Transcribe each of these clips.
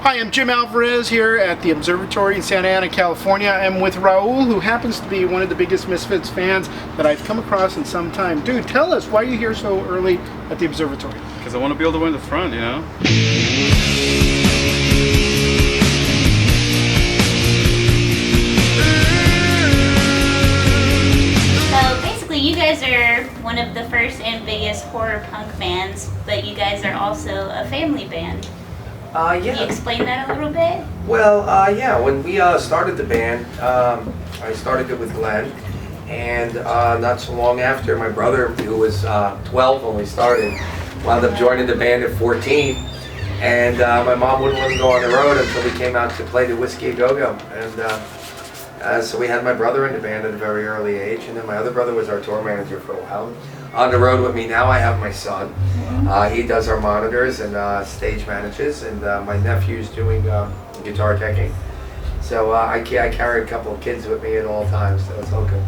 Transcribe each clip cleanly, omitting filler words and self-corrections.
Hi, I'm Jim Alvarez here at the Observatory in Santa Ana, California. I'm with Raul, who happens to be one of the biggest Misfits fans that I've come across in some time. Dude, tell us why you're here so early at the Observatory. Because I want to be able to win the front, you know? So basically you guys are one of the first and biggest horror punk bands, but you guys are also a family band. Can you Yeah. explain that a little bit? Well, yeah. When we started the band, I started it with Glenn, and not so long after, my brother, who was 12 when we started, wound up joining the band at 14. And my mom wouldn't let him go on the road until we came out to play the Whiskey A Go-Go. And so we had my brother in the band at a very early age, and then my other brother was our tour manager for a while. On the road with me now, I have my son. He does our monitors and stage manages, and my nephew's doing guitar teching. So I carry a couple of kids with me at all times, so it's all good.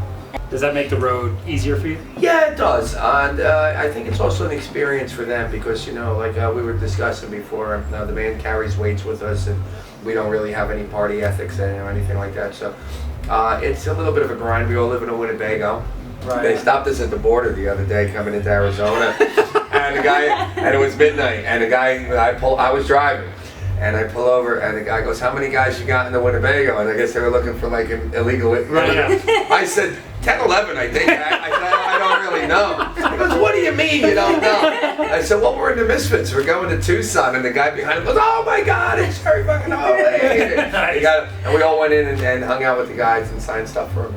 Does that make the road easier for you? Yeah, it does, and I think it's also an experience for them because, you know, like we were discussing before, the band carries weights with us, and we don't really have any party ethics or anything like that. So it's a little bit of a grind. We all live in a Winnebago. Right. They stopped us at the border the other day coming into Arizona, and the guy, and it was midnight, and the guy, I was driving, and I pull over, and the guy goes, "How many guys you got in the Winnebago?" And I guess they were looking for like an illegal. Right. Yeah. I said 10, 11, I think. I said, I don't really know. He goes, "What do you mean you don't know?" I said, "Well, we're in the Misfits. We're going to Tucson," and the guy behind him goes, "Oh my God, it's Terry fucking Holiday." And we all went in and hung out with the guys and signed stuff for them.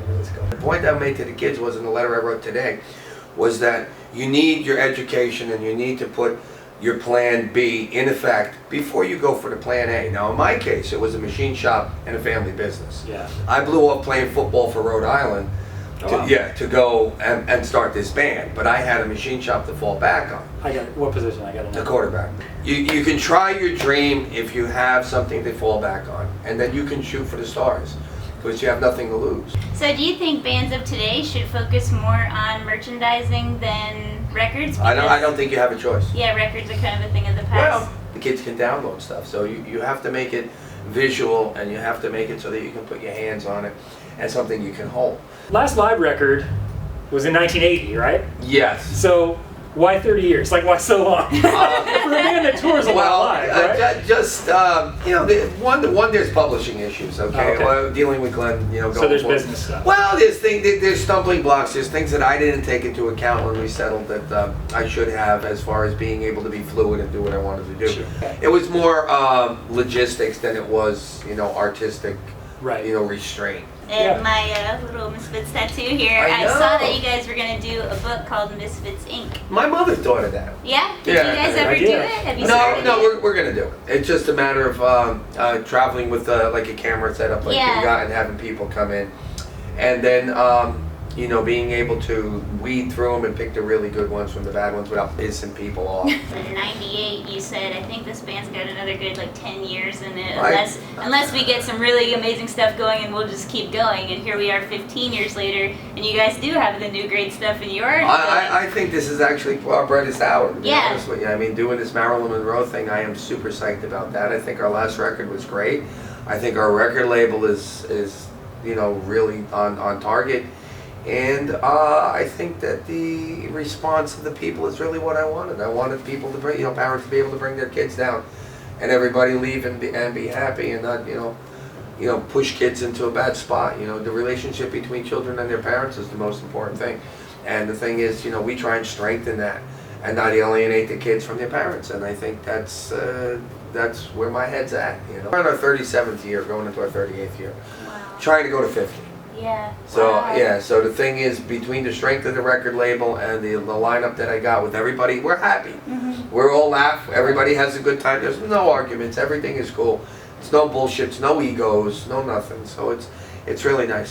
The point I made to the kids was in the letter I wrote today, was that you need your education and you need to put your plan B in effect before you go for the plan A. Now in my case, it was a machine shop and a family business. Yeah. I blew off playing football for Rhode Island to go and start this band, but I had a machine shop to fall back on. I got it. What position? I got it. The quarterback. You can try your dream if you have something to fall back on, and then you can shoot for the stars, because you have nothing to lose. So do you think bands of today should focus more on merchandising than records? I don't think you have a choice. Yeah, records are kind of a thing of the past. Well, the kids can download stuff, so you have to make it visual, and you have to make it so that you can put your hands on it and something you can hold. Last live record was in 1980, right? Yes. So why 30 years? Like, why so long? For a band that tours a lot live, right? You know, one there's publishing issues. Okay, well, dealing with Glenn, you know. So there's business stuff. Well, there's stumbling blocks. There's things that I didn't take into account when we settled that I should have, as far as being able to be fluid and do what I wanted to do. Sure. It was more logistics than it was, you know, artistic, Right. you know, restraint. And my little Misfits tattoo here, I I know. saw that you guys were going to do a book called Misfits Inc. My mother thought of that. Yeah? Did Yeah, you guys ever idea. do it? Have you started No, it? we're gonna do it. It's just a matter of traveling with like a camera set up like Yeah. you got and having people come in, and then you know, being able to weed through them and pick the really good ones from the bad ones without pissing people off. In '98, you said, I think this band's got another good like 10 years in it, Right. unless we get some really amazing stuff going, and we'll just keep going. And here we are 15 years later, and you guys do have the new great stuff, and you're I think this is actually our brightest hour, to be Yeah. honest with you. I mean, doing this Marilyn Monroe thing, I am super psyched about that. I think our last record was great. I think our record label is you know, really on target. And I think that the response of the people is really what I wanted. I wanted people to bring, you know, parents to be able to bring their kids down, and everybody leave and be happy, and not, you know, push kids into a bad spot. You know, the relationship between children and their parents is the most important thing. And the thing is, you know, we try and strengthen that and not alienate the kids from their parents. And I think that's where my head's at. You know, we're in our 37th year, going into our 38th year, Wow. trying to go to 50. Yeah. So Wow. yeah, so the thing is, between the strength of the record label and the lineup that I got with everybody, we're happy. We're all laugh. Everybody has a good time. There's no arguments. Everything is cool. It's no bullshit. It's no egos. No nothing. So it's really nice.